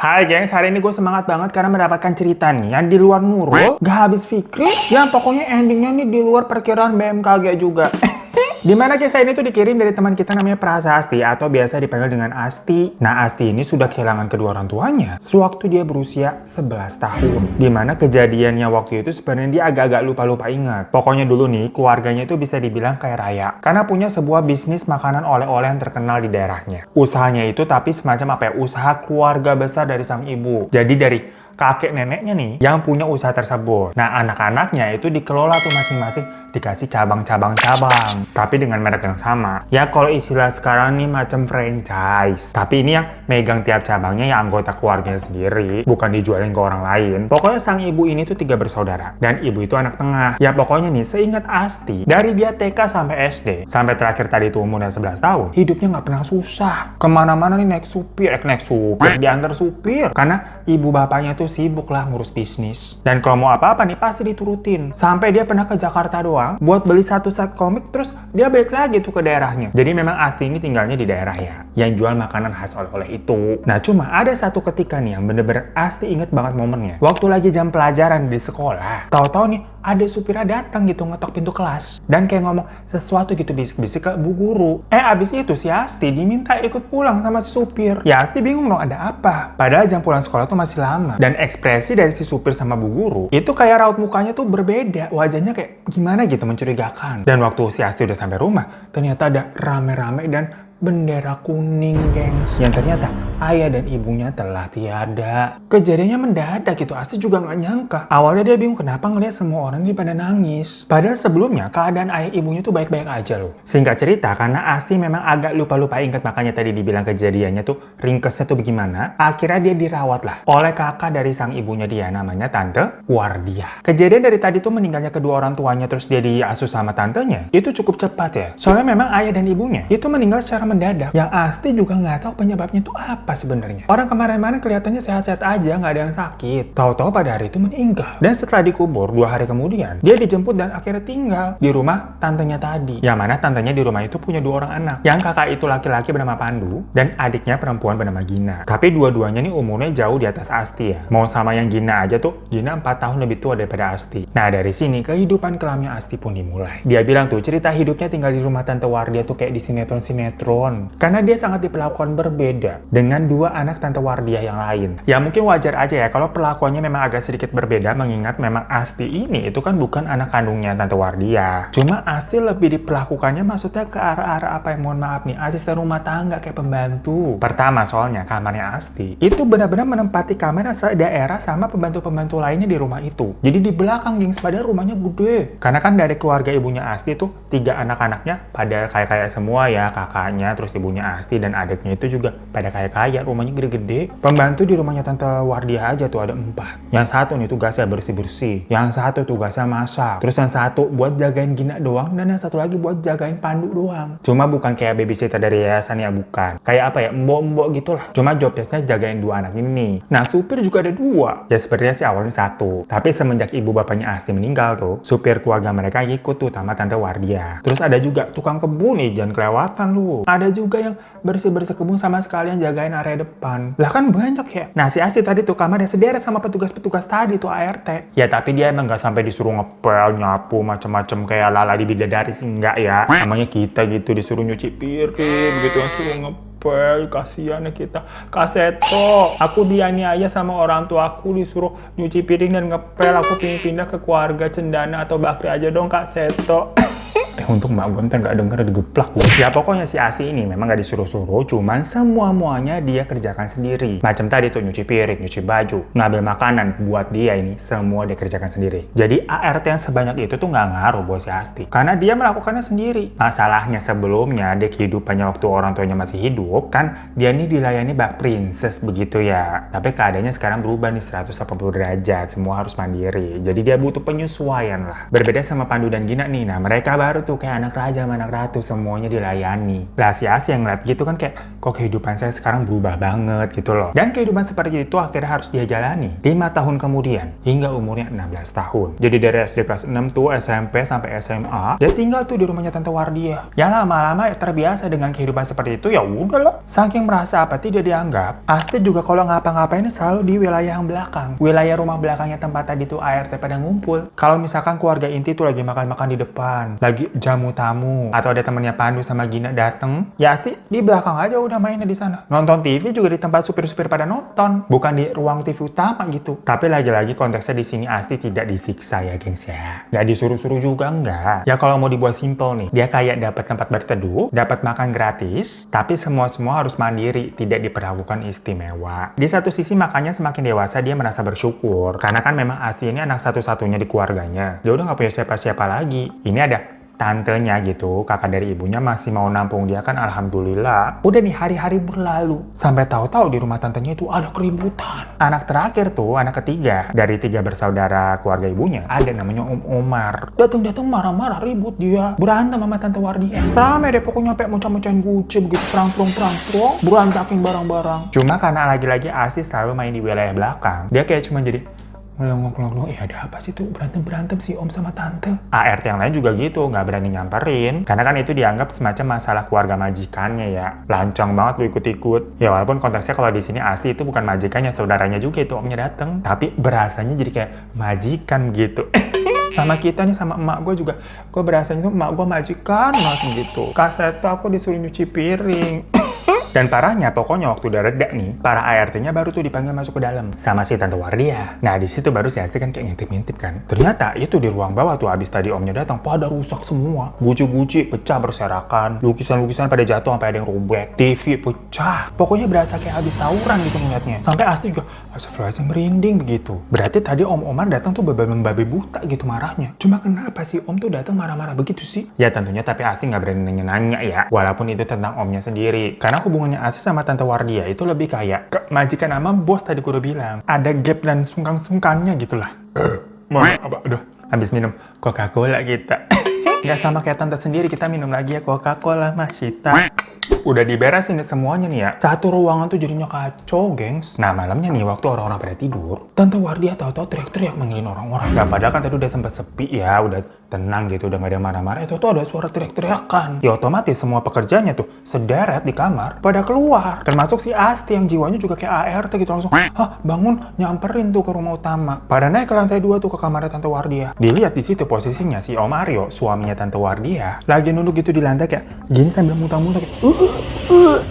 Hai gengs, hari ini gue semangat banget karena mendapatkan cerita nih yang di luar Nurul, gak habis fikri, yang pokoknya endingnya nih di luar perkiraan BMKG juga. Dimana kisah ini tuh dikirim dari teman kita namanya Prasasti atau biasa dipanggil dengan Asti. Nah, Asti ini sudah kehilangan kedua orang tuanya sewaktu dia berusia 11 tahun. Dimana kejadiannya waktu itu sebenarnya dia agak-agak lupa-lupa ingat. Pokoknya dulu nih, keluarganya itu bisa dibilang kaya raya. Karena punya sebuah bisnis makanan oleh-oleh yang terkenal di daerahnya. Usahanya itu tapi semacam apa ya, usaha keluarga besar dari sang ibu. Jadi dari kakek neneknya nih yang punya usaha tersebut. Nah, anak-anaknya itu dikelola tuh masing-masing dikasih cabang-cabang-cabang, tapi dengan merek yang sama. Ya kalau istilah sekarang nih macam franchise. Tapi ini yang megang tiap cabangnya ya anggota keluarganya sendiri, bukan dijualin ke orang lain. Pokoknya sang ibu ini tuh 3 bersaudara, dan ibu itu anak tengah. Ya pokoknya nih, seingat Asti, dari dia TK sampai SD, sampai terakhir tadi tuh umurnya 11 tahun, hidupnya nggak pernah susah. Kemana-mana nih naik supir, diantar supir. Karena ibu bapaknya tuh sibuk lah ngurus bisnis. Dan kalau mau apa-apa nih pasti diturutin. Sampai dia pernah ke Jakarta doang buat beli satu set komik, terus dia balik lagi tuh ke daerahnya. Jadi memang Asti ini tinggalnya di daerah ya, yang jual makanan khas oleh-oleh itu. Nah cuma ada satu ketika nih yang bener-bener Asti inget banget momennya. Waktu lagi jam pelajaran di sekolah, tahu-tahu nih ada supirnya datang gitu ngetok pintu kelas dan kayak ngomong sesuatu gitu bisik-bisik ke bu guru. Abis itu si Asti diminta ikut pulang sama si supir. Ya Asti bingung dong ada apa. Padahal jam pulang sekolah tuh masih lama. Dan ekspresi dari si supir sama bu guru itu kayak raut mukanya tuh berbeda. Wajahnya kayak gimana gitu, mencurigakan. Dan waktu si Asti udah sampai rumah, ternyata ada rame-rame dan bendera kuning, gengs. Yang ternyata ayah dan ibunya telah tiada. Kejadiannya mendadak gitu, Asti juga nggak nyangka. Awalnya dia bingung kenapa ngeliat semua orang ini pada nangis. Padahal sebelumnya keadaan ayah ibunya tuh baik-baik aja loh. Singkat cerita, karena Asti memang agak lupa-lupa ingat, makanya tadi dibilang kejadiannya tuh ringkesnya tuh bagaimana. Akhirnya dia dirawat lah oleh kakak dari sang ibunya dia, namanya Tante Wardia. Kejadian dari tadi tuh meninggalnya kedua orang tuanya terus dia diasuh sama tantenya, itu cukup cepat ya. Soalnya memang ayah dan ibunya itu meninggal secara mendadak, yang Asti juga nggak tahu penyebabnya itu apa sebenarnya. Orang kemarin-kemarin kelihatannya sehat-sehat aja, nggak ada yang sakit. Tahu-tahu pada hari itu meninggal. Dan setelah dikubur 2 hari kemudian, dia dijemput dan akhirnya tinggal di rumah tantenya tadi. Yang mana tantenya di rumah itu punya 2 orang anak. Yang kakak itu laki-laki bernama Pandu dan adiknya perempuan bernama Gina. Tapi dua-duanya nih umurnya jauh di atas Asti ya. Mau sama yang Gina aja tuh, Gina 4 tahun lebih tua daripada Asti. Nah dari sini kehidupan kelamnya Asti pun dimulai. Dia bilang tuh cerita hidupnya tinggal di rumah Tante Wardia tuh kayak di sinetron-sinetron. Karena dia sangat diperlakukan berbeda dengan 2 anak Tante Wardia yang lain. Ya mungkin wajar aja ya kalau perlakuannya memang agak sedikit berbeda, mengingat memang Asti ini itu kan bukan anak kandungnya Tante Wardia. Cuma Asti lebih diperlakukannya maksudnya ke arah-arah apa yang, mohon maaf nih, asisten rumah tangga kayak pembantu. Pertama soalnya kamarnya Asti itu benar-benar menempati kamar daerah sama pembantu-pembantu lainnya di rumah itu. Jadi di belakang, gengs, padahal rumahnya gede. Karena kan dari keluarga ibunya Asti tuh 3 anak-anaknya pada kaya-kaya semua ya, kakaknya, terus ibunya Asti dan adiknya itu juga pada kaya-kaya, rumahnya gede-gede. Pembantu di rumahnya Tante Wardia aja tuh ada 4. Yang satu nih tugasnya bersih-bersih, yang satu tugasnya masak, terus yang satu buat jagain Gina doang, dan yang satu lagi buat jagain Pandu doang. Cuma bukan kayak babysitter dari yayasan ya, bukan. Kayak apa ya, mbok-mbok gitu lah. Cuma job desknya jagain 2 anak ini. Nah supir juga ada 2. Ya sepertinya sih awalnya 1. Tapi semenjak ibu bapaknya Asti meninggal tuh, supir keluarga mereka ikut tuh sama Tante Wardia. Terus ada juga tukang kebun nih, jangan kelewatan lu. Ada juga yang bersih-bersih kebun sama sekalian jagain area depan. Lah kan banyak ya. Nah si Asti tadi tuh kamarnya sederet sama petugas-petugas tadi tuh ART. Ya tapi dia emang gak sampai disuruh ngepel, nyapu, macem-macem kayak Lala di Bidadari sih, enggak ya. Namanya kita gitu disuruh nyuci piring gitu, suruh ngepel, kasihan ya kita. Kak Seto, aku dianiaya sama orang tua aku disuruh nyuci piring dan ngepel. Aku pengen pindah ke keluarga Cendana atau Bakri aja dong Kak Seto. Untuk mbak gue ntar gak denger digeplak gue. Ya pokoknya si Asti ini memang gak disuruh-suruh, cuman semua-muanya dia kerjakan sendiri. Macam tadi tuh nyuci piring, nyuci baju, ngambil makanan buat dia ini, semua dia kerjakan sendiri. Jadi ART yang sebanyak itu tuh gak ngaruh buat si Asti, karena dia melakukannya sendiri. Masalahnya sebelumnya dia kehidupannya waktu orang tuanya masih hidup, kan dia nih dilayani bak princess begitu ya. Tapi keadaannya sekarang berubah nih 180 derajat, semua harus mandiri. Jadi dia butuh penyesuaian lah. Berbeda sama Pandu dan Gina nih, nah mereka baru kamar tuh kayak anak raja sama anak ratu, semuanya dilayani. Lah si Asti yang ngeliat gitu kan kayak, kok kehidupan saya sekarang berubah banget gitu loh. Dan kehidupan seperti itu akhirnya harus dia jalani 5 tahun kemudian, hingga umurnya 16 tahun. Jadi dari SD kelas 6 tuh, SMP sampai SMA, dia tinggal tuh di rumahnya Tante Wardia. Ya lama-lama ya terbiasa dengan kehidupan seperti itu, ya udahlah. Saking merasa apa tidak dianggap, Asti juga kalau ngapa-ngapain selalu di wilayah yang belakang. Wilayah rumah belakangnya tempat tadi tuh ART pada ngumpul. Kalau misalkan keluarga inti tuh lagi makan-makan di depan, lagi jamu tamu, atau ada temennya Pandu sama Gina dateng, ya Asti di belakang aja udah mainnya di sana. Nonton TV juga di tempat supir-supir pada nonton, bukan di ruang TV utama gitu. Tapi lagi-lagi konteksnya di sini Asti tidak disiksa ya gengs ya. Nggak disuruh-suruh juga enggak. Ya kalau mau dibuat simple nih, dia kayak dapat tempat berteduh, dapat makan gratis, tapi semua harus mandiri, tidak diperlakukan istimewa. Di satu sisi makanya semakin dewasa dia merasa bersyukur, karena kan memang Asti ini anak satu-satunya di keluarganya. Dia udah nggak punya siapa-siapa lagi. Ini ada tantenya gitu, kakak dari ibunya masih mau nampung dia kan, alhamdulillah. Udah nih hari-hari berlalu, sampai tahu-tahu di rumah tantenya itu ada keributan. Anak terakhir tuh, anak ketiga dari 3 bersaudara keluarga ibunya, ada namanya Om Omar. Datang-datang marah-marah, ribut dia, berantem sama Tante Wardia. Rame deh pokoknya, sampai muncah-muncahin guci begitu, perang-perang, berantakin barang-barang. Cuma karena lagi-lagi Asti selalu main di wilayah belakang, dia kayak cuma jadi ngelong-ngelong, ada apa sih tuh berantem sih Om sama Tante. ART yang lain juga gitu, nggak berani nyamperin, karena kan itu dianggap semacam masalah keluarga majikannya ya. Lancang banget lu ikut-ikut. Ya walaupun konteksnya kalau di sini Asti itu bukan majikannya, saudaranya juga itu omnya dateng, tapi berasanya jadi kayak majikan gitu. Sama kita nih, sama emak gue juga, gue berasanya tuh emak gue majikan banget gitu. Kaset tuh aku disuruh nyuci piring. Dan parahnya, pokoknya waktu udah reda nih, para ART-nya baru tuh dipanggil masuk ke dalam sama si Tante Wardia. Nah, di situ baru si Asti kan kayak ngintip-ngintip kan. Ternyata itu di ruang bawah tuh abis tadi omnya datang pada rusak semua. Guci-guci pecah berserakan, lukisan-lukisan pada jatuh sampai ada yang robek, TV pecah. Pokoknya berasa kayak habis tawuran gitu ngeliatnya. Sampai Asti juga astagfirullahaladzim merinding begitu. Berarti tadi Om Omar datang tuh membabi buta gitu marahnya. Cuma kenapa sih Om tuh datang marah-marah begitu sih? Ya tentunya tapi Asti nggak berani nanya-nanya ya. Walaupun itu tentang omnya sendiri. Karena hubungannya Asti sama Tante Wardia itu lebih kayak ke majikan sama bos tadi gue udah bilang. Ada gap dan sungkan-sungkannya gitulah. Aduh, habis minum Coca-Cola kita. Nggak sama kayak tante sendiri, kita minum lagi ya Coca-Cola Mas Cita. Udah diberesin deh semuanya nih ya. Satu ruangan tuh jadinya kacau, gengs. Nah malamnya nih waktu orang-orang pada tidur, Tante Wardia tahu-tahu teriak-teriak manggilin orang-orang. Nah padahal kan tadi udah sempet sepi ya, udah tenang gitu, udah gak ada marah-marah. Itu tuh ada suara teriak-teriakan. Ya otomatis semua pekerjanya tuh sederet di kamar pada keluar. Termasuk si Asti yang jiwanya juga kayak ART gitu, langsung bangun nyamperin tuh ke rumah utama. Pada naik ke lantai 2 tuh ke kamarnya Tante Wardia. Dilihat di situ posisinya si Om Aryo, suaminya Tante Wardia, lagi nunduk gitu di lantai kayak gini sambil muntah-muntah kayak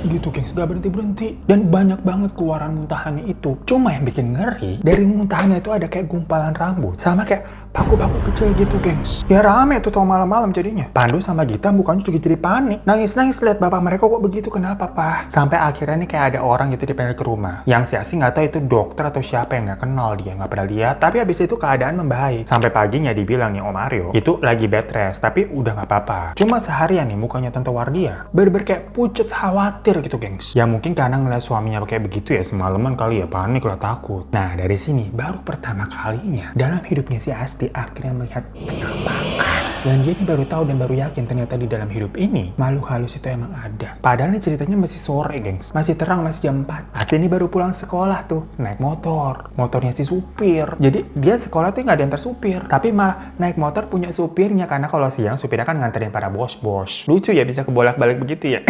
gitu gengs, gak berhenti-berhenti. Dan banyak banget keluaran muntahannya itu. Cuma yang bikin ngeri, dari muntahannya itu ada kayak gumpalan rambut sama kayak paku-paku kecil gitu gengs. Ya rame tuh tau malam-malam jadinya. Pandu sama Gita mukanya juga jadi panik. Nangis-nangis lihat bapak mereka kok begitu, kenapa Pak? Sampai akhirnya nih kayak ada orang gitu dipanggil ke rumah. Yang si Asti nggak tahu itu dokter atau siapa, yang nggak kenal dia, nggak pernah lihat. Tapi habis itu keadaan membaik. Sampai paginya dibilang nih Om Aryo itu lagi bed rest, tapi udah nggak apa-apa. Cuma seharian nih mukanya Tante Wardia bener-bener kayak pucet khawatir gitu gengs. Ya mungkin karena ngeliat suaminya kayak begitu ya, semalaman kali ya, panik lah, takut. Nah dari sini baru pertama kalinya dalam hidupnya si Asti akhirnya melihat penampakan. Dan dia ini baru tahu dan baru yakin ternyata di dalam hidup ini makhluk halus itu emang ada. Padahal ini ceritanya masih sore gengs, masih terang, masih jam 4. Asti ini baru pulang sekolah tuh, naik motor, motornya si supir. Jadi dia sekolah tuh nggak ada yang tersupir, tapi malah naik motor punya supirnya, karena kalau siang supirnya kan nganterin para bos-bos. Lucu ya bisa kebolak-balik begitu ya.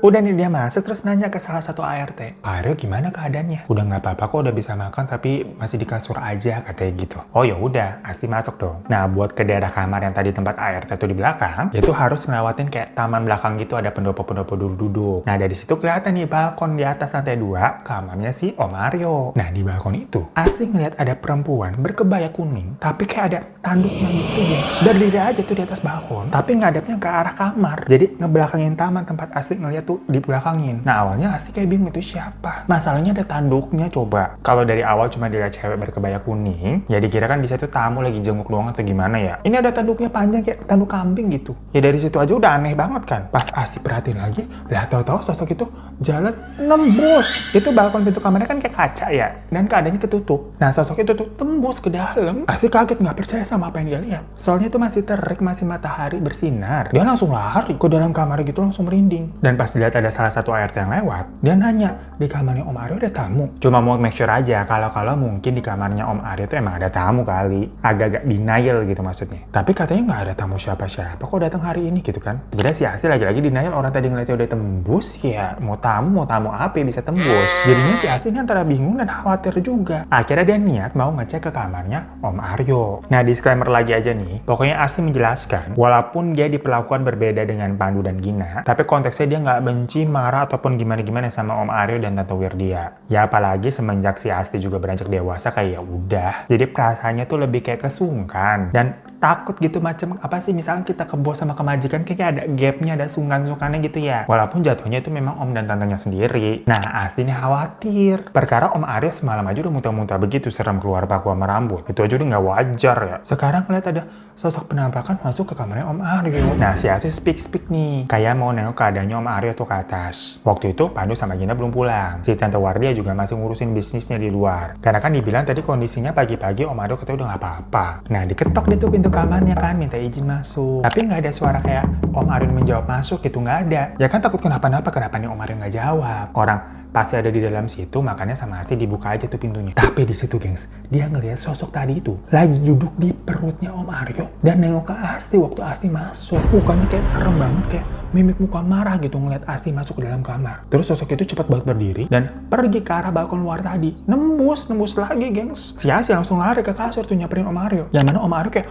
Udah nih dia masuk terus nanya ke salah satu ART, Pak Aryo gimana keadaannya? Udah nggak apa-apa kok, udah bisa makan tapi masih di kasur aja katanya gitu. Oh ya udah, Asti masuk dong. Nah buat ke daerah kamar yang tadi tempat ART tuh di belakang, itu harus ngelewatin kayak taman belakang gitu, ada pendopo-pendopo duduk-duduk. Nah dari situ kelihatan nih balkon di atas lantai 2 kamarnya si Om Aryo. Nah di balkon itu Asti ngeliat ada perempuan berkebaya kuning, tapi kayak ada tanduknya gitu ya. Berdiri aja tuh di atas balkon, tapi ngadepnya ke arah kamar. Jadi ngebelakangin taman tempat Asti ngeliat tuh di belakangin. Nah awalnya Asti kayak bingung itu siapa. Masalahnya ada tanduknya coba. Kalau dari awal cuma dilihat cewek berkebaya kuning, ya dikira kan bisa itu tamu lagi jenguk doang atau gimana ya. Ini ada tanduknya panjang kayak tanduk kambing gitu. Ya dari situ aja udah aneh banget kan. Pas Asti perhatiin lagi, lah tahu-tahu sosok itu jalan nembus. Itu balkon pintu kamarnya kan kayak kaca ya, dan keadaannya ketutup. Nah sosok itu tuh tembus ke dalam. Asti kaget nggak percaya sama apa yang dia lihat. Soalnya itu masih terik, masih matahari bersinar. Dia langsung lari ke dalam kamar gitu, langsung merinding. Dan pas dilihat ada salah satu ART yang lewat, dia nanya, di kamarnya Om Aryo ada tamu. Cuma mau make sure aja kalau mungkin di kamarnya Om Aryo tuh emang ada tamu kali. Agak-agak denial gitu maksudnya. Tapi katanya nggak ada tamu siapa-siapa kok datang hari ini gitu kan. Sebenarnya si Asti lagi-lagi denial, orang tadi ngeliatnya udah tembus ya. Mau tamu apa ya bisa tembus. Jadinya si Asti ini antara bingung dan khawatir juga. Akhirnya dia niat mau ngecek ke kamarnya Om Aryo. Nah disclaimer lagi aja nih. Pokoknya Asti menjelaskan, walaupun dia diperlakukan berbeda dengan Pandu dan Gina, tapi konteksnya dia nggak benci, marah, ataupun gimana-gimana sama Om Aryo dan Tante Wirdia. Ya apalagi semenjak si Asti juga beranjak dewasa kayak ya udah. Jadi perasaannya tuh lebih kayak kesungkan dan takut gitu, macam apa sih, misalnya kita ke bos sama ke majikan kayak ada gapnya, ada sungkan-sungkannya gitu ya. Walaupun jatuhnya itu memang om dan tantenya sendiri. Nah Asti ini khawatir perkara Om Aryo semalam aja udah muntah-muntah begitu, serem keluar paku sama rambut. Itu aja udah nggak wajar ya. Sekarang ngeliat ada sosok penampakan masuk ke kamarnya Om Aryo. Nah si Asti speak nih, kayak mau nengok keadaannya Om Aryo tuh ke atas. Waktu itu Pandu sama Gina belum pulang. Si Tante Wardia juga masih ngurusin bisnisnya di luar. Karena kan dibilang tadi kondisinya pagi-pagi Om Aryo katanya udah nggak apa-apa. Nah diketok deh tuh pintu kamarnya kan, minta izin masuk. Tapi nggak ada suara kayak Om Aryo menjawab masuk gitu, nggak ada. Ya kan takut kenapa nih Om Aryo nggak jawab. Orang pasti ada di dalam situ, makanya sama Asti dibuka aja tuh pintunya. Tapi di situ gengs, dia ngelihat sosok tadi itu lagi duduk di perutnya Om Aryo dan nengok ke Asti waktu Asti masuk. Mukanya kayak serem banget, kayak mimik muka marah gitu ngeliat Asti masuk ke dalam kamar. Terus sosok itu cepat banget berdiri dan pergi ke arah balkon luar tadi. Nembus lagi gengs. Si Asti langsung lari ke kasur tuh nyamperin Om Aryo. Yang mana Om Aryo kayak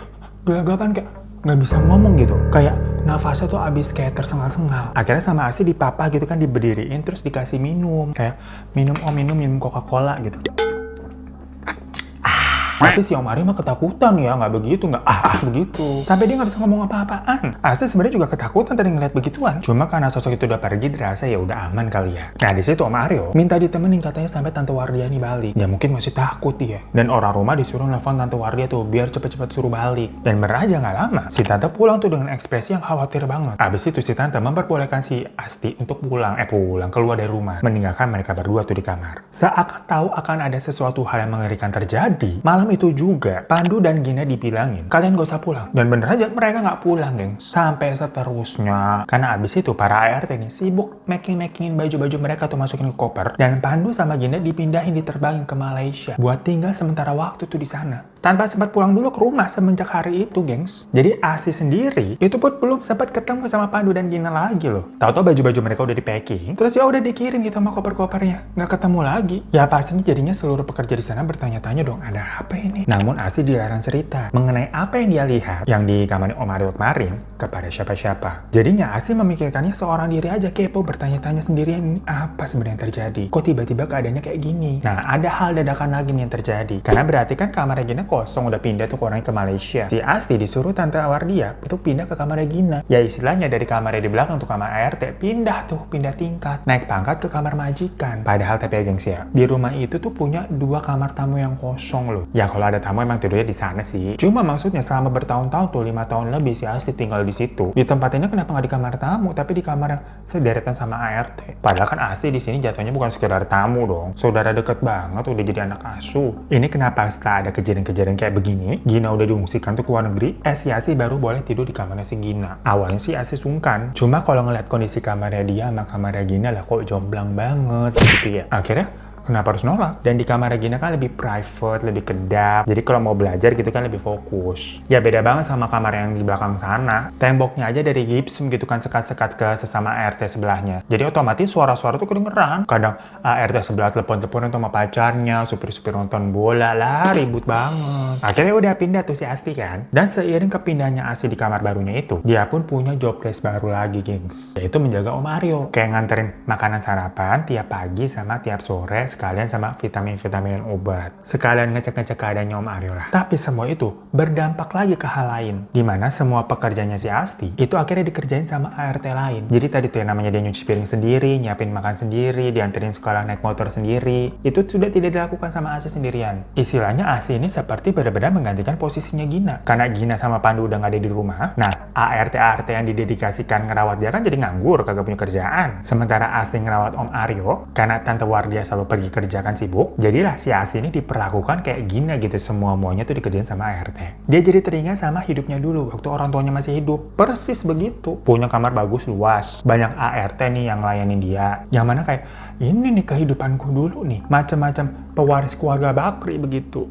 gelagapan, kayak nggak bisa ngomong gitu, kayak nafasnya tuh abis kayak tersengal-sengal. Akhirnya sama Asti dipapa gitu kan, diberdiriin terus dikasih minum, kayak minum Coca-Cola gitu. Tapi si Om Aryo mah ketakutan ya, nggak begitu, nggak begitu. Sampai dia nggak bisa ngomong apa-apaan. Asti sebenarnya juga ketakutan tadi ngeliat begituan. Cuma karena sosok itu udah pergi, dirasa ya udah aman kali ya. Nah di situ Om Aryo minta ditemenin katanya sampai Tante Wardia nih balik. Ya mungkin masih takut dia. Dan orang rumah disuruh nelfon Tante Wardia tuh biar cepet-cepet suruh balik. Dan bener aja nggak lama, si Tante pulang tuh dengan ekspresi yang khawatir banget. Abis itu si Tante memperbolehkan si Asti untuk pulang keluar dari rumah, meninggalkan mereka berdua tuh di kamar. Seakan tahu akan ada sesuatu hal yang mengerikan terjadi, malam itu juga Pandu dan Gina dibilangin kalian gak usah pulang, dan bener aja mereka nggak pulang gengs sampai seterusnya. Karena abis itu para ART nih sibuk making-makingin baju-baju mereka tuh masukin ke koper, dan Pandu sama Gina dipindahin, diterbangin ke Malaysia buat tinggal sementara waktu tuh di sana tanpa sempat pulang dulu ke rumah semenjak hari itu gengs. Jadi Asti sendiri itu pun belum sempat ketemu sama Pandu dan Gina lagi loh. Tahu-tahu baju-baju mereka udah di packing, terus ya udah dikirim gitu sama koper-kopernya, nggak ketemu lagi. Ya pastinya jadinya seluruh pekerja di sana bertanya-tanya dong, ada apa ini? Namun Asti dilarang cerita mengenai apa yang dia lihat yang di kamarnya Om Aryo kemarin kepada siapa-siapa. Jadinya Asti memikirkannya seorang diri aja, kepo, bertanya-tanya sendirian, apa sebenarnya yang terjadi? Kok tiba-tiba keadaannya kayak gini? Nah ada hal dadakan lagi nih yang terjadi, karena berarti kan kamarnya Gina kosong, udah pindah tuh orangnya ke Malaysia. Si Asti disuruh Tante Wardia untuk pindah ke kamarnya Gina. Ya istilahnya dari kamarnya di belakang tuh kamar ART, pindah tingkat, naik pangkat ke kamar majikan. Padahal tapi ya gengs ya, di rumah itu tuh punya 2 kamar tamu yang kosong loh. Ya kalau ada tamu emang tidurnya di sana sih. Cuma maksudnya selama bertahun-tahun tuh 5 tahun lebih si Asti tinggal di situ. Di tempat ini kenapa nggak di kamar tamu, tapi di kamar yang sederetan sama ART? Padahal kan Asti di sini jatuhnya bukan sekedar tamu dong, saudara deket banget, udah jadi anak asuh. Ini kenapa setelah ada kejadian-kejadian kayak begini, Gina udah diungsikan tuh ke luar negeri, si Asti baru boleh tidur di kamarnya si Gina. Awalnya si Asti sungkan, cuma kalau ngeliat kondisi kamarnya dia sama kamarnya Gina lah kok jomblang banget gitu ya. Akhirnya kenapa harus nolak? Dan di kamar Gina kan lebih private, lebih kedap. Jadi kalau mau belajar gitu kan lebih fokus. Ya beda banget sama kamar yang di belakang sana. Temboknya aja dari gipsum gitu kan, sekat-sekat ke sesama ART sebelahnya. Jadi otomatis suara-suara tuh kedengeran. Kadang ART sebelah telepon-teleponan sama pacarnya, supir-supir nonton bola lah, ribut banget. Akhirnya udah pindah tuh si Asti kan. Dan seiring kepindahnya Asti di kamar barunya itu, dia pun punya job desk baru lagi gengs. Yaitu menjaga Om Aryo. Kayak nganterin makanan sarapan tiap pagi sama tiap sore, sekalian sama vitamin-vitamin obat. Sekalian ngecek-ngecek keadaannya Om Aryo lah. Tapi semua itu berdampak lagi ke hal lain. Dimana semua pekerjaannya si Asti itu akhirnya dikerjain sama ART lain. Jadi tadi tuh yang namanya dia nyuci piring sendiri, nyiapin makan sendiri, dianterin sekolah naik motor sendiri, itu sudah tidak dilakukan sama Asti sendirian. Istilahnya Asti ini seperti benar-benar menggantikan posisinya Gina. Karena Gina sama Pandu udah nggak ada di rumah, nah ART yang didedikasikan ngerawat dia kan jadi nganggur, kagak punya kerjaan. Sementara Asti ngerawat Om Aryo, karena Tante Wardia selalu pergi kerja kan sibuk, jadilah si Asti ini diperlakukan kayak gini gitu, semuanya tuh dikerjain sama ART. Dia jadi teringat sama hidupnya dulu waktu orang tuanya masih hidup, persis begitu. Punya kamar bagus luas, banyak ART nih yang layanin dia. Yang mana kayak, ini nih kehidupanku dulu nih, macam-macam pewaris keluarga Bakri begitu.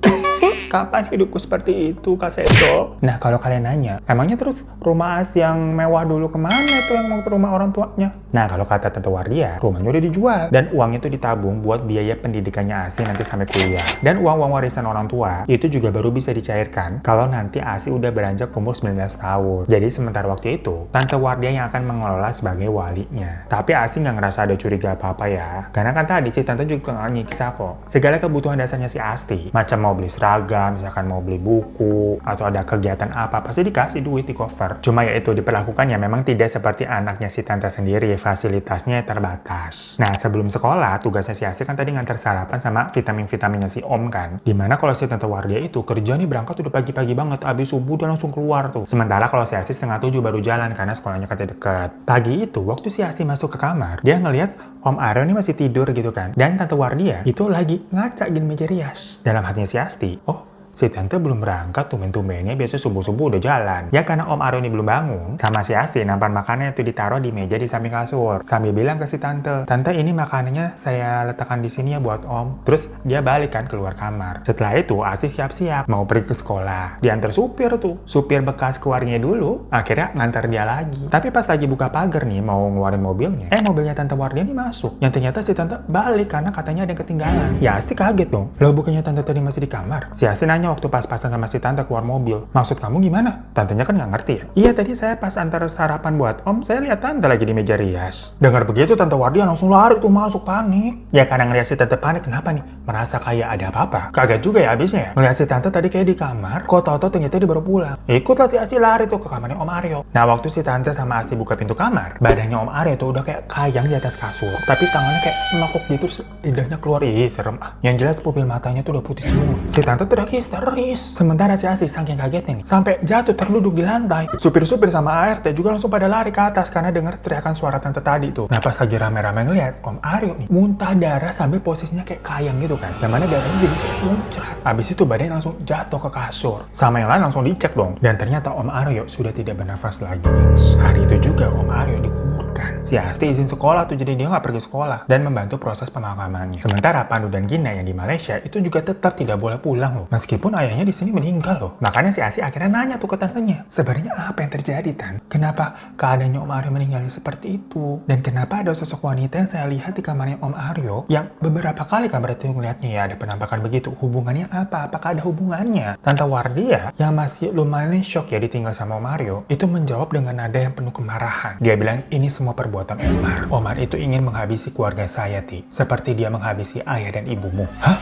Kapan hidupku seperti itu, Kak Seto? Nah, kalau kalian nanya, emangnya terus rumah Asti yang mewah dulu kemana tuh yang mau ke rumah orang tuanya? Nah, kalau kata Tante Wardia, rumahnya udah dijual. Dan uang itu ditabung buat biaya pendidikannya Asti nanti sampai kuliah. Dan uang-uang warisan orang tua, itu juga baru bisa dicairkan kalau nanti Asti udah beranjak umur 19 tahun. Jadi, sementara waktu itu, Tante Wardia yang akan mengelola sebagai walinya. Tapi Asti nggak ngerasa ada curiga apa-apa ya. Karena kan tadi si Tante juga nggak nyiksa kok. Segala kebutuhan dasarnya si Asti, macam mau beli seragam, misalkan mau beli buku, atau ada kegiatan apa, pasti dikasih duit di cover. Cuma ya itu diperlakukan ya memang tidak seperti anaknya si Tante sendiri, fasilitasnya terbatas. Nah, sebelum sekolah, tugasnya si Asti kan tadi ngantar sarapan sama vitamin-vitaminnya si Om kan. Dimana kalau si Tante Wardia itu kerja nih berangkat udah pagi-pagi banget, abis subuh dia langsung keluar tuh. Sementara kalau si Asti 6:30 baru jalan karena sekolahnya katanya deket. Pagi itu, waktu si Asti masuk ke kamar, dia ngelihat Om Aryo ini masih tidur gitu kan. Dan Tante Wardia itu lagi ngaca gini meja rias. Dalam hatinya si Asti, oh, si Tante belum berangkat, tumben-tumbennya biasa subuh-subuh udah jalan. Ya karena Om Aryo ini belum bangun, sama si Asti nampan makanannya itu ditaruh di meja di samping kasur. Sambil bilang ke si Tante, Tante ini makanannya saya letakkan di sini ya buat Om. Terus dia balik kan keluar kamar. Setelah itu Asti siap-siap mau pergi ke sekolah. Diantar supir tuh, supir bekas keluarnya dulu. Akhirnya ngantar dia lagi. Tapi pas lagi buka pagar nih mau ngeluarin mobilnya, mobilnya Tante Wardia nih masuk. Yang ternyata si Tante balik karena katanya ada yang ketinggalan. Ya Asti kaget dong. Loh bukannya Tante tadi masih di kamar? Si Asti nanya waktu pas-pasan sama si Tante keluar mobil. Maksud kamu gimana? Tantenya kan nggak ngerti ya? Iya tadi saya pas antar sarapan buat Om, saya lihat Tante lagi di meja rias. Dengar begitu Tante Wardia langsung lari tuh masuk panik. Ya karena ngeliat si Tante panik, kenapa nih? Merasa kayak ada apa-apa? Kaget juga ya abisnya ya? Ngeliat si Tante tadi kayak di kamar, kok tau-tau ternyata dia baru pulang. Ikutlah si Asti lari tuh ke kamarnya Om Aryo. Nah waktu si Tante sama Asti buka pintu kamar, badannya Om Aryo tuh udah kayak kayang di atas kasur. Tapi tangannya kayak menekuk gitu, lidahnya keluar. Ih serem ah. Yang jelas pupil matanya tuh udah putih semua. Si Tante teriak histeris. Sementara si Asti saking kagetnya nih, sampai jatuh terluduk di lantai. Supir-supir sama ART juga langsung pada lari ke atas karena dengar teriakan suara Tante tadi tuh. Nah pas lagi rame-rame ngeliat Om Aryo nih muntah darah sambil posisinya kayak kayang gitu kan. Yang mana darahnya jadi muncrat. Abis itu badannya langsung jatuh ke kasur. Sama yang lain langsung dicek dong. Dan ternyata Om Aryo sudah tidak bernafas lagi. Hari itu juga Om Aryo dikuburkan. Si Asti izin sekolah tuh jadi dia nggak pergi sekolah dan membantu proses pemakamannya. Sementara Pandu dan Gina yang di Malaysia itu juga tetap tidak boleh pulang loh. Meskipun ayahnya di sini meninggal loh. Makanya si Asti akhirnya nanya tuh ke tantenya, sebenarnya apa yang terjadi Tan? Kenapa keadaannya Om Aryo meninggalnya seperti itu? Dan kenapa ada sosok wanita yang saya lihat di kamarnya Om Aryo yang beberapa kali kabar itu ngeliatnya ya ada penampakan begitu. Hubungannya apa? Apakah ada hubungannya? Tante Wardia yang masih lumayan shock ya ditinggal sama Om Aryo itu menjawab dengan nada yang penuh kemarahan. Dia bilang ini semua perbuatan Omar. Omar itu ingin menghabisi keluarga saya Ti, seperti dia menghabisi ayah dan ibumu. Hah?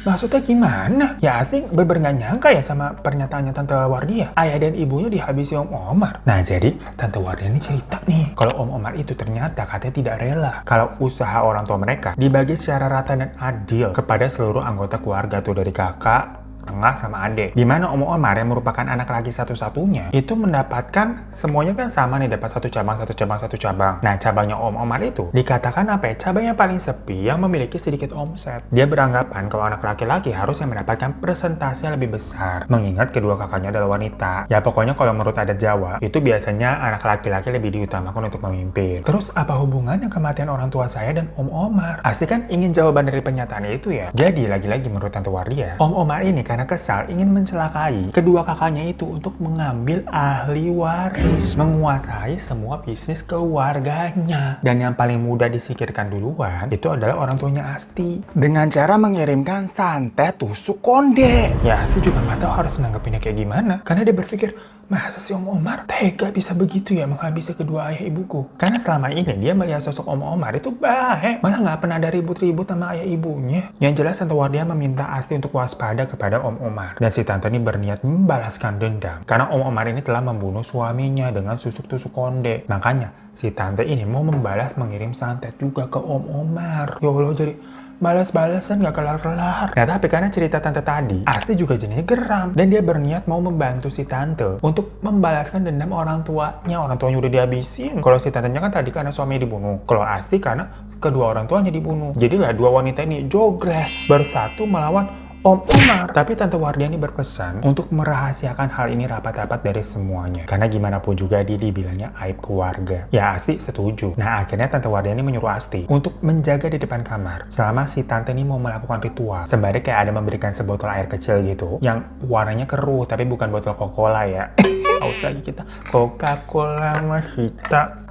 Maksudnya gimana? Ya Asti bener-bener gak nyangka ya sama pernyataannya Tante Wardia. Ayah dan ibunya dihabisi Om Omar. Nah jadi Tante Wardia ini cerita nih kalau Om Omar itu ternyata katanya tidak rela kalau usaha orang tua mereka dibagi secara rata dan adil kepada seluruh anggota keluarga tuh dari kakak, tengah sama adik. Dimana Om Omar yang merupakan anak laki satu-satunya itu mendapatkan semuanya kan sama nih, dapat satu cabang. Nah cabangnya Om Omar itu dikatakan apa ya? Cabangnya paling sepi yang memiliki sedikit omset. Dia beranggapan kalau anak laki-laki harusnya mendapatkan persentase lebih besar mengingat kedua kakaknya adalah wanita. Ya pokoknya kalau menurut adat Jawa itu biasanya anak laki-laki lebih diutamakan untuk memimpin. Terus apa hubungannya kematian orang tua saya dan Om Omar? Pasti kan ingin jawaban dari pernyataan itu ya. Jadi lagi-lagi menurut Tante Wardia, Om Omar ini karena kesal ingin mencelakai kedua kakaknya itu untuk mengambil ahli waris, menguasai semua bisnis keluarganya. Dan yang paling mudah disingkirkan duluan itu adalah orang tuanya Asti dengan cara mengirimkan santet tusuk konde. Ya Asti juga nggak tahu harus nanggepinnya kayak gimana karena dia berpikir, masa si Om Omar tega bisa begitu ya menghabisi kedua ayah ibuku? Karena selama ini dia melihat sosok Om Omar itu baik, malah nggak pernah ada ribut-ribut sama ayah ibunya. Yang jelas Tante Wardia meminta Asti untuk waspada kepada Om Omar. Dan si Tante ini berniat membalaskan dendam karena Om Omar ini telah membunuh suaminya dengan tusuk konde. Makanya si Tante ini mau membalas mengirim santet juga ke Om Omar. Ya Allah, jadi balas-balasan gak kelar-kelar. Nah tapi karena cerita tante tadi, Asti juga jadinya geram. Dan dia berniat mau membantu si tante untuk membalaskan dendam orang tuanya. Orang tuanya udah dihabisin. Kalau si tantenya kan tadi karena suaminya dibunuh. Kalau Asti karena kedua orang tuanya dibunuh. Jadilah dua wanita ini jogres bersatu melawan Om Omar. Tapi Tante Wardiani berpesan untuk merahasiakan hal ini rapat-rapat dari semuanya. Karena gimana pun juga dia dibilangnya aib keluarga. Ya Asti setuju. Nah akhirnya Tante Wardiani menyuruh Asti untuk menjaga di depan kamar selama si tante ini mau melakukan ritual. Sembari kayak ada memberikan sebotol air kecil gitu yang warnanya keruh tapi bukan botol Coca-Cola ya. Haus lagi kita. Coca-Cola Mahita.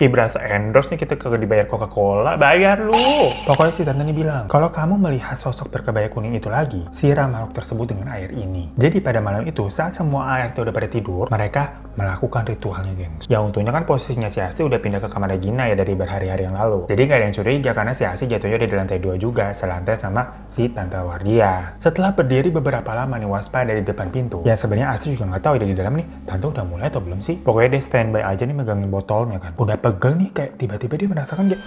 Ih berasa endorse nih, kita kagak dibayar Coca-Cola, bayar lu. Pokoknya si tante ini bilang, kalau kamu melihat sosok berkebaya kuning itu lagi, siram makhluk tersebut dengan air ini. Jadi pada malam itu, saat semua air itu udah pada tidur, mereka melakukan ritualnya, gengs. Ya untungnya kan posisinya si Asti udah pindah ke kamar Regina ya dari berhari-hari yang lalu. Jadi gak ada yang curiga karena si Asti jatuhnya udah di lantai 2 juga, selantai sama si Tante Wardia. Setelah berdiri beberapa lama nih waspada di depan pintu, ya sebenarnya Asti juga nggak tahu ya di dalam nih, tante udah mulai atau belum sih? Pokoknya dia standby aja nih megangin botolnya kan. Udah pegel nih kayak tiba-tiba dia merasakan kayak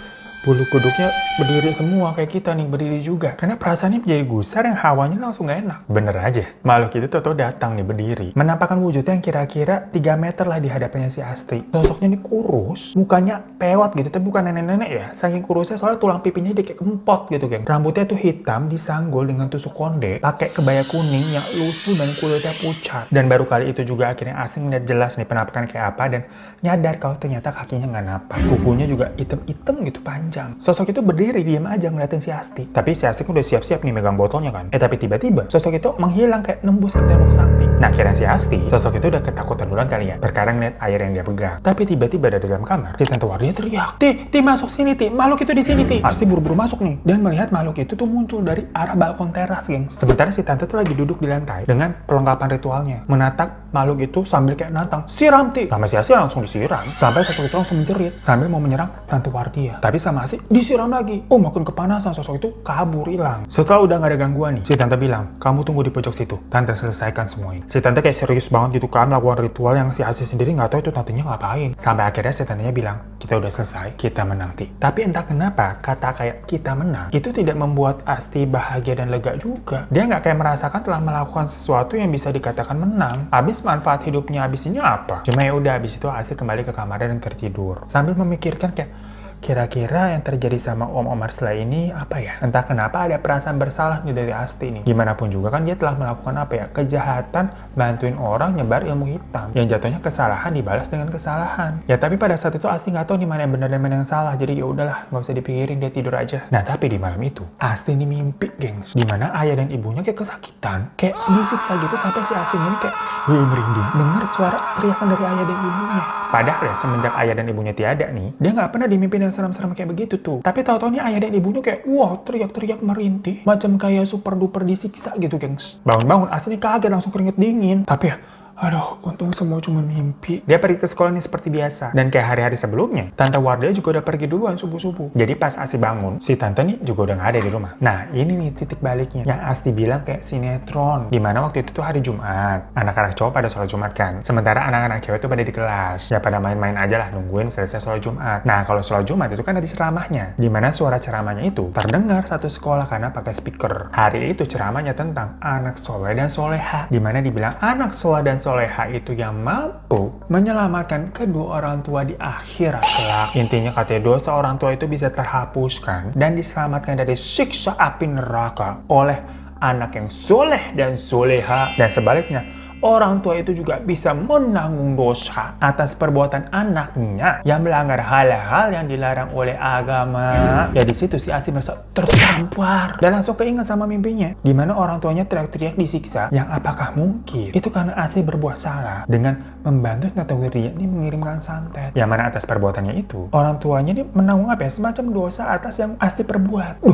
bulu kuduknya berdiri semua kayak kita nih berdiri juga. Karena perasaannya menjadi gusar yang hawanya langsung gak enak. Bener aja, makhluk itu tau-tau datang nih berdiri. Menampakkan wujudnya yang kira-kira 3 meter lah di hadapannya si Asti. Sosoknya nih kurus, mukanya pewat gitu, tapi bukan nenek-nenek ya. Saking kurusnya soalnya tulang pipinya dia kayak kempot gitu geng. Rambutnya tuh hitam disanggul dengan tusuk konde, pakai kebaya kuning yang lusuh dan kulitnya pucat. Dan baru kali itu juga akhirnya Asti ngeliat jelas nih penampakan kayak apa dan nyadar kalau ternyata kakinya nggak napak. Kukunya juga item-item gitu panjang. Sosok itu berdiri diam aja ngeliatin si Asti. Tapi si Asti udah siap-siap nih megang botolnya kan. Tapi tiba-tiba sosok itu menghilang kayak nembus ke tembok samping. Nah kira si Asti, sosok itu udah ketakutan duluan kali ya. Perkara ngeliat air yang dia pegang. Tapi tiba-tiba dari dalam kamar, si Tante Wardia teriak, Ti masuk sini Ti, makhluk itu di sini Ti. Asti buru-buru masuk nih dan melihat makhluk itu tuh muncul dari arah balkon teras, geng. Sementara si Tante tuh lagi duduk di lantai dengan perlengkapan ritualnya, menatap makhluk itu sambil kayak nantang, siram Ti. Sama si Asti langsung disiram, sampai sosok itu langsung menjerit sambil mau menyerang Tante Wardia. Tapi sama Asti disiram lagi. Oh makin kepanasan, sosok itu kabur hilang. Setelah udah gak ada gangguan nih, si Tante bilang, kamu tunggu di pojok situ, Tante selesaikan semua ini. Si Tante kayak serius banget gitu kan melakukan ritual yang si Asti sendiri nggak tahu itu tantenya ngapain. Sampai akhirnya si Tantenya bilang, kita udah selesai, kita menang Ti. Tapi entah kenapa kata kayak kita menang itu tidak membuat Asti bahagia dan lega juga. Dia nggak kayak merasakan telah melakukan sesuatu yang bisa dikatakan menang. Abis manfaat hidupnya abisnya apa? Cuma ya udah abis itu Asti kembali ke kamarnya dan tertidur sambil memikirkan kayak kira-kira yang terjadi sama Om Omar setelah ini apa ya? Entah kenapa ada perasaan bersalah nih dari Asti nih. Gimana pun juga kan dia telah melakukan apa ya? Kejahatan, bantuin orang nyebar ilmu hitam. Yang jatuhnya kesalahan dibalas dengan kesalahan. Ya tapi pada saat itu Asti nggak tahu nih mana yang benar dan mana yang salah. Jadi ya udahlah, nggak usah dipikirin, dia tidur aja. Nah tapi di malam itu Asti ini mimpi, gengs. Dimana ayah dan ibunya kayak kesakitan, kayak disiksa gitu sampai si Asti ini kayak merinding. Dengar suara teriakan dari ayah dan ibunya. Padahal ya semenjak ayah dan ibunya tiada nih, dia nggak pernah dimimpin yang seram-seram kayak begitu tuh. Tapi tahu-tahu nih ayah dan ibunya kayak wah teriak-teriak merintih, macam kayak super duper disiksa gitu, gengs. Bangun-bangun Asti kaget langsung keringet dingin. Tapi ya aduh, untung semua cuma mimpi. Dia pergi ke sekolah nih seperti biasa. Dan kayak hari-hari sebelumnya, Tante Wardia juga udah pergi duluan subuh-subuh. Jadi pas Asti bangun, si Tante nih juga udah nggak ada di rumah. Nah, ini nih titik baliknya. Yang Asti bilang kayak sinetron. Dimana waktu itu tuh hari Jumat. Anak-anak cowok pada sholat Jumat kan. Sementara anak-anak cewek tuh pada di kelas. Ya pada main-main aja lah, nungguin selesai sholat Jumat. Nah, kalau sholat Jumat itu kan ada ceramahnya. Dimana suara ceramahnya itu terdengar satu sekolah karena pakai speaker. Hari itu ceramahnya tentang anak soleh dan soleha. Dimana dibilang anak soleh dan soleha itu yang mampu menyelamatkan kedua orang tua di akhirat kelak. Intinya katanya dosa orang tua itu bisa terhapuskan dan diselamatkan dari siksa api neraka oleh anak yang soleh dan soleha. Dan sebaliknya, orang tua itu juga bisa menanggung dosa atas perbuatan anaknya yang melanggar hal-hal yang dilarang oleh agama. Ya di situ si Asti merasa tertampar dan langsung keinget sama mimpinya, di mana orang tuanya teriak-teriak disiksa. Yang apakah mungkin itu karena Asti berbuat salah dengan membantu Tante Wardia ini mengirimkan santet, yang mana atas perbuatannya itu orang tuanya ini menanggung apa ya, semacam dosa atas yang Asti perbuat.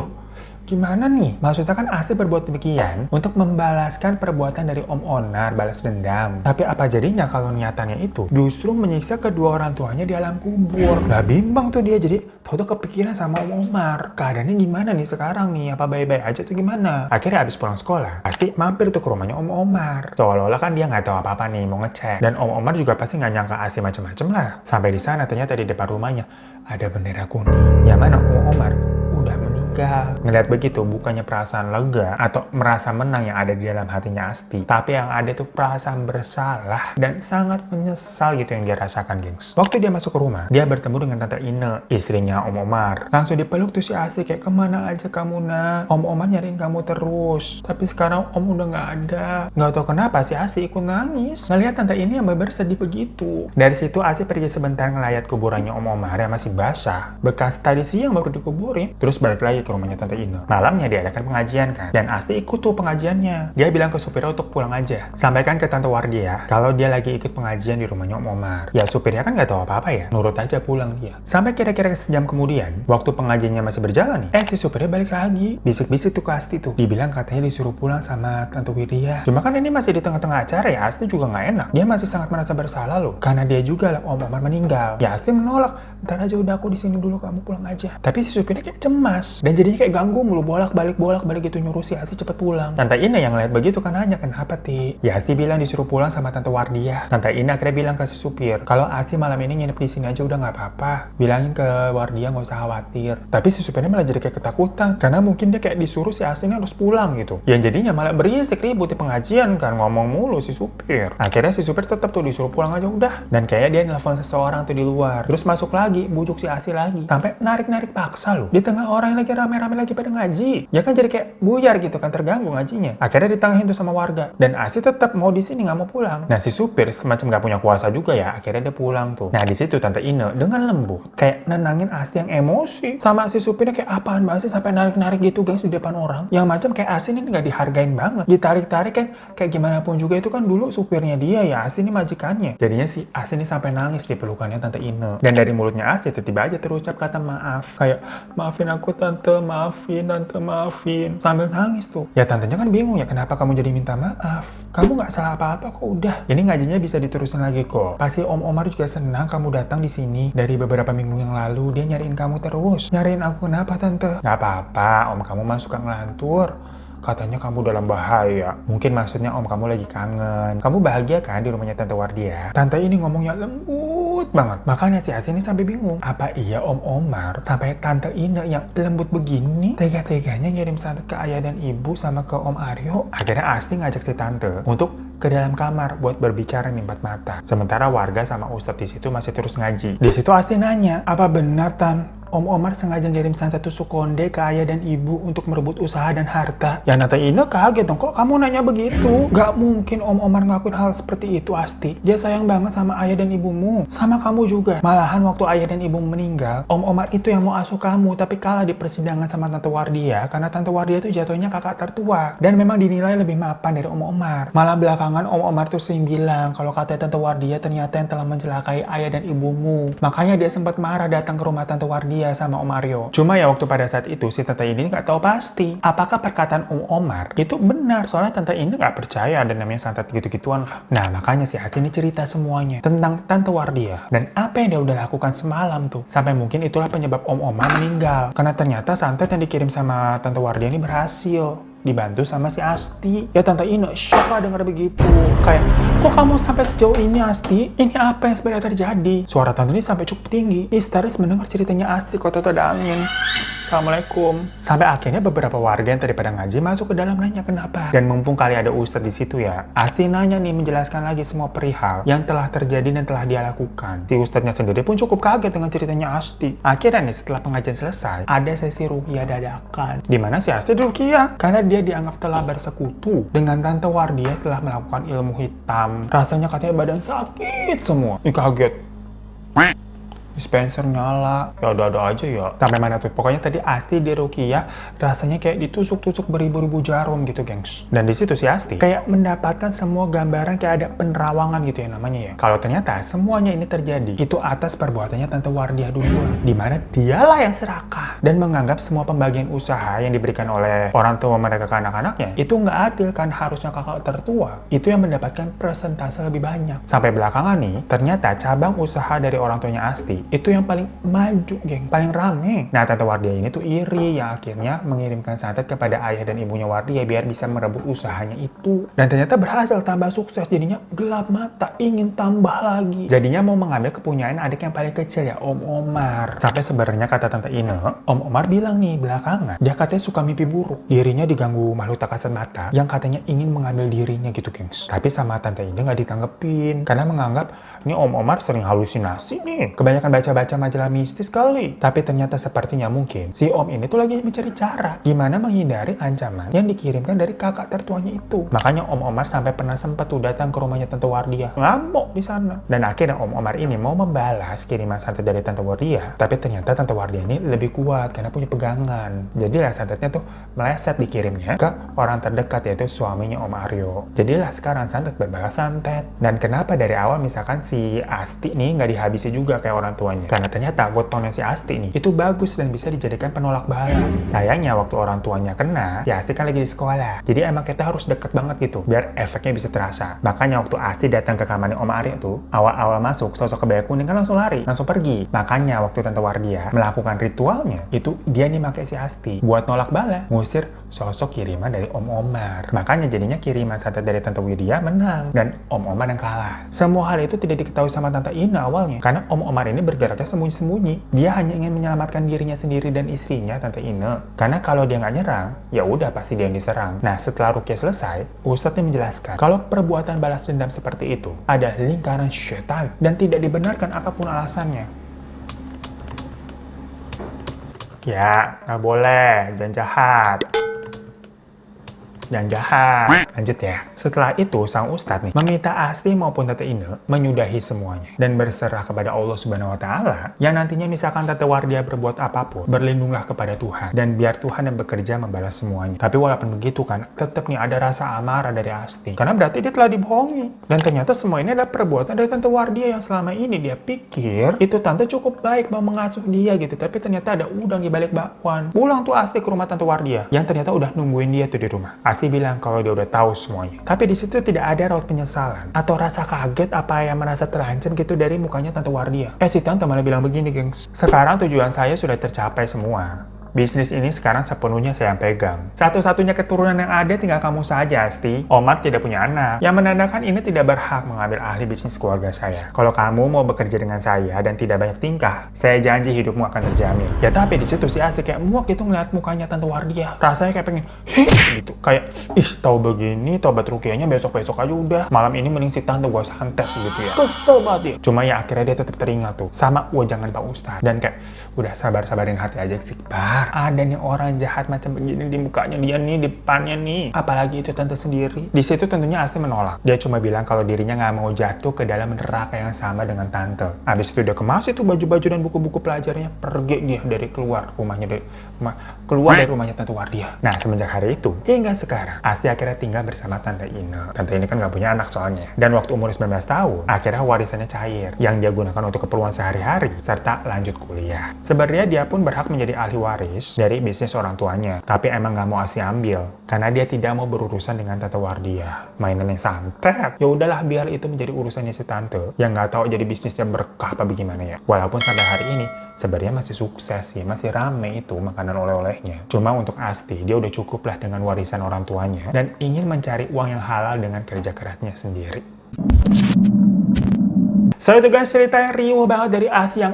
Gimana nih? Maksudnya kan Asti berbuat demikian untuk membalaskan perbuatan dari Om Onar, balas dendam. Tapi apa jadinya kalau niatannya itu justru menyiksa kedua orang tuanya di alam kubur? Lah bimbang tuh dia, jadi tahu-tahu kepikiran sama Om Omar. Keadaannya gimana nih sekarang nih? Apa baik-baik aja tuh gimana? Akhirnya habis pulang sekolah, Asti mampir tuh ke rumahnya Om Omar. Seolah-olah kan dia nggak tahu apa-apa nih, mau ngecek. Dan Om Omar juga pasti nggak nyangka Asti macem-macem lah. Sampai di sana ternyata di depan rumahnya ada bendera kuning. Yang mana Om Omar udah gagal. Ngeliat begitu, bukannya perasaan lega atau merasa menang yang ada di dalam hatinya Asti, tapi yang ada tuh perasaan bersalah dan sangat menyesal gitu yang dia rasakan, gengs. Waktu dia masuk ke rumah, dia bertemu dengan Tante Ine, istrinya Om Omar. Langsung dipeluk tuh si Asti kayak, kemana aja kamu nak? Om Omar nyariin kamu terus. Tapi sekarang Om udah nggak ada. Nggak tahu kenapa si Asti ikut nangis ngelihat Tante ini yang bener sedih begitu. Dari situ Asti pergi sebentar ngelayat kuburannya Om Omar yang masih basah, bekas tadi siang baru dikuburin. Terus balik lagi ke rumahnya Tante Ine. Malamnya diadakan pengajian kan, dan Asti ikut tuh pengajiannya. Dia bilang ke supirnya untuk pulang aja. Sampaikan ke Tante Wardia kalau dia lagi ikut pengajian di rumahnya Om Omar. Ya supirnya kan nggak tahu apa-apa ya, nurut aja pulang dia. Sampai kira-kira sejam kemudian, waktu pengajiannya masih berjalan nih, si supirnya balik lagi. Bisik-bisik tuh ke Asti tuh. Dibilang katanya disuruh pulang sama Tante Wirya. Cuma kan ini masih di tengah-tengah acara ya, Asti juga nggak enak. Dia masih sangat merasa bersalah loh, karena dia juga lah Om Omar meninggal. Ya Asti menolak. Ntar aja udah aku di sini dulu, kamu pulang aja. Tapi si supirnya kayak cemas dan jadinya kayak ganggu mulu, bolak-balik gitu nyuruh si Asti cepet pulang. Tante Ine yang lihat begitu kan nanya, kenapa Ti? Ya Asti bilang disuruh pulang sama Tante Wardia. Tante Ine akhirnya bilang ke si supir, kalau Asti malam ini nginep di sini aja udah nggak apa-apa. Bilangin ke Wardia nggak usah khawatir. Tapi si supirnya malah jadi kayak ketakutan karena mungkin dia kayak disuruh si Asti ini harus pulang gitu. Yang jadinya malah berisik ribut di pengajian kan, ngomong mulu si supir. Akhirnya si supir tetap tuh disuruh pulang aja udah. Dan kayak dia nelfon seseorang tuh di luar. Terus masuk lagi, bujuk si Asti lagi. Sampai narik-narik paksa loh. Di tengah orang yang lagi rame-rame lagi pada ngaji. Ya kan jadi kayak buyar gitu kan, terganggu ngajinya. Akhirnya ditengahin tuh sama warga. Dan Asti tetap mau di sini, nggak mau pulang. Nah si supir semacam nggak punya kuasa juga ya. Akhirnya dia pulang tuh. Nah di situ Tante Ine dengan lembut kayak nenangin Asti yang emosi. Sama si supirnya kayak apaan banget sih sampai narik-narik gitu guys di depan orang. Yang macam kayak Asti ini nggak dihargain banget. Ditarik-tarik kan kayak gimana pun juga itu kan dulu supirnya dia ya. Asti ini majikannya. Jadinya si Asti ini sampai nangis di pelukannya Tante Ine. Dan dari mulutnya Asti tiba-tiba aja terucap kata maaf. Kayak maafin aku tante, maafin tante, maafin. Sambil nangis tuh. Ya tantenya kan bingung ya, kenapa kamu jadi minta maaf? Kamu nggak salah apa-apa kok, udah. Ini ngajinya bisa diterusin lagi kok. Pasti Om Omar juga senang kamu datang di sini. Dari beberapa minggu yang lalu dia nyariin kamu terus. Nyariin aku kenapa tante? Nggak apa-apa, Om kamu mah suka ngelantur. Katanya kamu dalam bahaya. Mungkin maksudnya Om kamu lagi kangen. Kamu bahagia kan di rumahnya Tante Wardia? Tante ini ngomongnya lembut banget. Makanya si Asti ini sampai bingung. Apa iya Om Omar sampai Tante Ine yang lembut begini tega-teganya ngirim santet ke ayah dan ibu sama ke Om Aryo? Akhirnya Asti ngajak si Tante untuk ke dalam kamar buat berbicara nih empat mata. Sementara warga sama Ustadz di situ masih terus ngaji. Di situ Asti nanya, apa benar Tan? Om Omar sengaja ngirim santet tusuk konde ke ayah dan ibu untuk merebut usaha dan harta. Ya Tante Ine kaget dong, kok kamu nanya begitu? Gak mungkin Om Omar ngelakuin hal seperti itu Asti. Dia sayang banget sama ayah dan ibumu. Sama kamu juga. Malahan waktu ayah dan ibu meninggal, Om Omar itu yang mau asuh kamu, tapi kalah di persidangan sama Tante Wardia. Karena Tante Wardia itu jatuhnya kakak tertua. Dan memang dinilai lebih mapan dari Om Omar. Malah belakangan Om Omar tuh sering bilang kalau katanya Tante Wardia ternyata yang telah mencelakai ayah dan ibumu. Makanya dia sempat marah datang ke rumah Tante Wardia sama Om Aryo. Cuma ya waktu pada saat itu si Tante ini nggak tahu pasti apakah perkataan Om Omar itu benar, soalnya Tante ini nggak percaya ada namanya santet gitu-gituan lah. Nah makanya si Asti ini cerita semuanya tentang Tante Wardia dan apa yang dia udah lakukan semalam tuh, sampai mungkin itulah penyebab Om Omar meninggal karena ternyata santet yang dikirim sama Tante Wardia ini berhasil, dibantu sama si Asti. Ya Tante Ine shock lah denger begitu. Kayak, kok kamu sampai sejauh ini Asti? Ini apa yang sebenarnya terjadi? Suara Tante ini sampai cukup tinggi. Histeris mendengar ceritanya Asti kok ada angin. Assalamualaikum. Sampai akhirnya beberapa warga yang tadi pada ngaji masuk ke dalam nanya kenapa. Dan mumpung kali ada Ustadz di situ ya, Asti nanya nih menjelaskan lagi semua perihal yang telah terjadi dan telah dia lakukan. Si Ustadznya sendiri pun cukup kaget dengan ceritanya Asti. Akhirnya nih setelah pengajian selesai, ada sesi ruqyah dadakan. Dimana si Asti ruqyah karena dia dianggap telah bersekutu dengan Tante Wardia telah melakukan ilmu hitam. Rasanya katanya badan sakit semua. Ih kaget. Dispenser nyala, ya ada-ada aja ya. Sampai mana tuh? Pokoknya tadi Asti di ruqyah rasanya kayak ditusuk-tusuk beribu-ribu jarum gitu, gengs. Dan di situ si Asti kayak mendapatkan semua gambaran kayak ada penerawangan gitu ya namanya ya. Kalau ternyata semuanya ini terjadi itu atas perbuatannya Tante Wardia dulu, di mana dialah yang serakah dan menganggap semua pembagian usaha yang diberikan oleh orang tua mereka ke anak-anaknya itu nggak adil kan, harusnya kakak tertua itu yang mendapatkan persentase lebih banyak. Sampai belakangan nih ternyata cabang usaha dari orang tuanya Asti itu yang paling maju, geng, paling rame. Nah, Tante Wardia ini tuh iri yang akhirnya mengirimkan santet kepada ayah dan ibunya Wardia biar bisa merebut usahanya itu. Dan ternyata berhasil tambah sukses, jadinya gelap mata, ingin tambah lagi. Jadinya mau mengambil kepunyaan adik yang paling kecil ya, Om Omar. Sampai sebenarnya kata Tante Ine, Om Omar bilang nih belakangan, dia katanya suka mimpi buruk. Dirinya diganggu makhluk tak kasat mata yang katanya ingin mengambil dirinya gitu, gengs. Tapi sama Tante Ine nggak ditanggepin karena menganggap ini Om Omar sering halusinasi nih. Kebanyakan baca-baca majalah mistis kali. Tapi ternyata sepertinya mungkin si Om ini tuh lagi mencari cara gimana menghindari ancaman yang dikirimkan dari kakak tertuanya itu. Makanya Om Omar sampai pernah sempat tuh datang ke rumahnya Tante Wardia, ngamuk di sana. Dan akhirnya Om Omar ini mau membalas kiriman santet dari Tante Wardia. Tapi ternyata Tante Wardia ini lebih kuat karena punya pegangan. Jadilah santetnya tuh meleset dikirimnya ke orang terdekat yaitu suaminya Om Aryo. Jadilah sekarang santet berbalas santet. Dan kenapa dari awal misalkan si Asti nih nggak dihabisi juga kayak orang tuanya? Karena ternyata wetonnya si Asti nih itu bagus dan bisa dijadikan penolak bala. Sayangnya waktu orang tuanya kena, si Asti kan lagi di sekolah. Jadi emang kita harus deket banget gitu biar efeknya bisa terasa. Makanya waktu Asti datang ke kamarnya Om Aryo tuh, awal-awal masuk sosok kebaya kuning kan langsung lari, langsung pergi. Makanya waktu Tante Wardia melakukan ritualnya, itu dia nih pakai si Asti buat nolak bala, ngusir sosok kiriman dari Om Omar. Makanya jadinya kiriman santet dari Tante Widya menang dan Om Omar yang kalah. Semua hal itu tidak diketahui sama Tante Ina awalnya karena Om Omar ini bergeraknya sembunyi-sembunyi. Dia hanya ingin menyelamatkan dirinya sendiri dan istrinya Tante Ina. Karena kalau dia nggak nyerang, ya udah pasti dia yang diserang. Nah, setelah rukyah selesai, Ustadznya menjelaskan kalau perbuatan balas dendam seperti itu ada lingkaran setan dan tidak dibenarkan apapun alasannya. Ya, nggak boleh, jangan jahat. Dan jahat. Lanjut ya. Setelah itu, sang Ustadz nih meminta Asti maupun Tante Ine menyudahi semuanya dan berserah kepada Allah Subhanahu Wa Taala. Yang nantinya misalkan Tante Wardia berbuat apapun, berlindunglah kepada Tuhan dan biar Tuhan yang bekerja membalas semuanya. Tapi walaupun begitu kan, tetap nih ada rasa amarah dari Asti. Karena berarti dia telah dibohongi. Dan ternyata semua ini adalah perbuatan dari Tante Wardia yang selama ini dia pikir itu Tante cukup baik mau mengasuh dia gitu. Tapi ternyata ada udang di balik bakwan. Pulang tuh Asti ke rumah Tante Wardia yang ternyata udah nungguin dia tuh di rumah. Asti bilang kalau dia udah tahu semuanya. Tapi di situ tidak ada raut penyesalan atau rasa kaget apa yang merasa terancam gitu dari mukanya Tante Wardia. Si Tante malah bilang begini, gengs. Sekarang tujuan saya sudah tercapai semua. Bisnis ini sekarang sepenuhnya saya yang pegang. Satu-satunya keturunan yang ada tinggal kamu saja, Asti. Omar tidak punya anak, yang menandakan ini tidak berhak mengambil ahli bisnis keluarga saya. Kalau kamu mau bekerja dengan saya dan tidak banyak tingkah, saya janji hidupmu akan terjamin. Ya tapi di situ si Asti kayak muak gitu ngeliat mukanya Tante Wardia. Rasanya kayak pengen, gitu. Kayak, tahu begini, tobat rukiahnya besok-besok aja udah. Malam ini mending si Tante gua santet gitu ya. Kesel banget ya. Cuma ya akhirnya dia tetap teringat tuh sama wajangan Pak Ustadz. Dan kayak, udah sabar-sabarin hati aja sih, Pak. Ada nih orang jahat macam begini di mukanya dia nih, di depannya nih. Apalagi itu Tante sendiri. Di situ tentunya Asti menolak. Dia cuma bilang kalau dirinya nggak mau jatuh ke dalam neraka yang sama dengan Tante. Habis itu udah kemas itu baju-baju dan buku-buku pelajarannya, pergi dia dari keluar rumahnya keluar dari rumahnya Tante Wardia. Nah semenjak hari itu hingga sekarang Asti akhirnya tinggal bersama Tante Ine. Tante ini kan nggak punya anak soalnya. Dan waktu umur 19 tahun akhirnya warisannya cair yang dia gunakan untuk keperluan sehari-hari serta lanjut kuliah. Sebenarnya dia pun berhak menjadi ahli waris dari bisnis orang tuanya. Tapi emang gak mau Asti ambil karena dia tidak mau berurusan dengan Tante Wardia. Mainan yang santet. Ya udahlah biar itu menjadi urusannya si Tante yang gak tahu jadi bisnisnya berkah apa bagaimana ya. Walaupun sampai hari ini sebenarnya masih sukses sih, masih rame itu makanan oleh-olehnya. Cuma untuk Asti dia udah cukup lah dengan warisan orang tuanya dan ingin mencari uang yang halal dengan kerja kerasnya sendiri. So itu guys cerita yang riuh banget dari Asti yang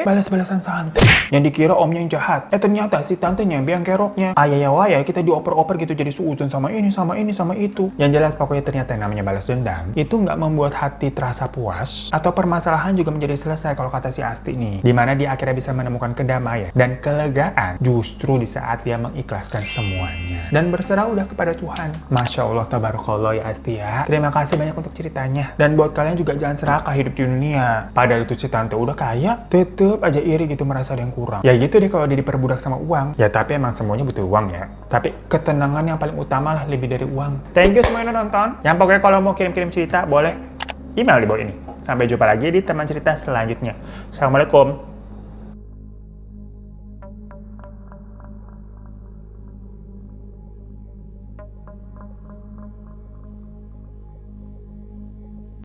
balas-balasan santet yang dikira omnya yang jahat. Ternyata si tantenya yang keroknya. Ayah kita dioper-oper gitu jadi suuzon sama ini, sama ini, sama itu. Yang jelas pokoknya ternyata yang namanya balas dendam itu nggak membuat hati terasa puas atau permasalahan juga menjadi selesai kalau kata si Asti nih. Dimana dia akhirnya bisa menemukan kedamaian dan kelegaan justru di saat dia mengikhlaskan semuanya. Dan berserah udah kepada Tuhan. Masya Allah, tabarakallah ya Asti ya. Terima kasih banyak untuk ceritanya. Dan buat kalian juga jangan serakah hidup di dunia. Padahal itu si Tante udah kaya, tetep aja iri gitu merasa ada yang kurang. Ya gitu deh kalau dia diperbudak sama uang. Ya tapi emang semuanya butuh uang ya. Tapi ketenangan yang paling utama lah lebih dari uang. Thank you semuanya udah nonton. Yang pokoknya kalau mau kirim-kirim cerita boleh email di bawah ini. Sampai jumpa lagi di teman cerita selanjutnya. Assalamualaikum.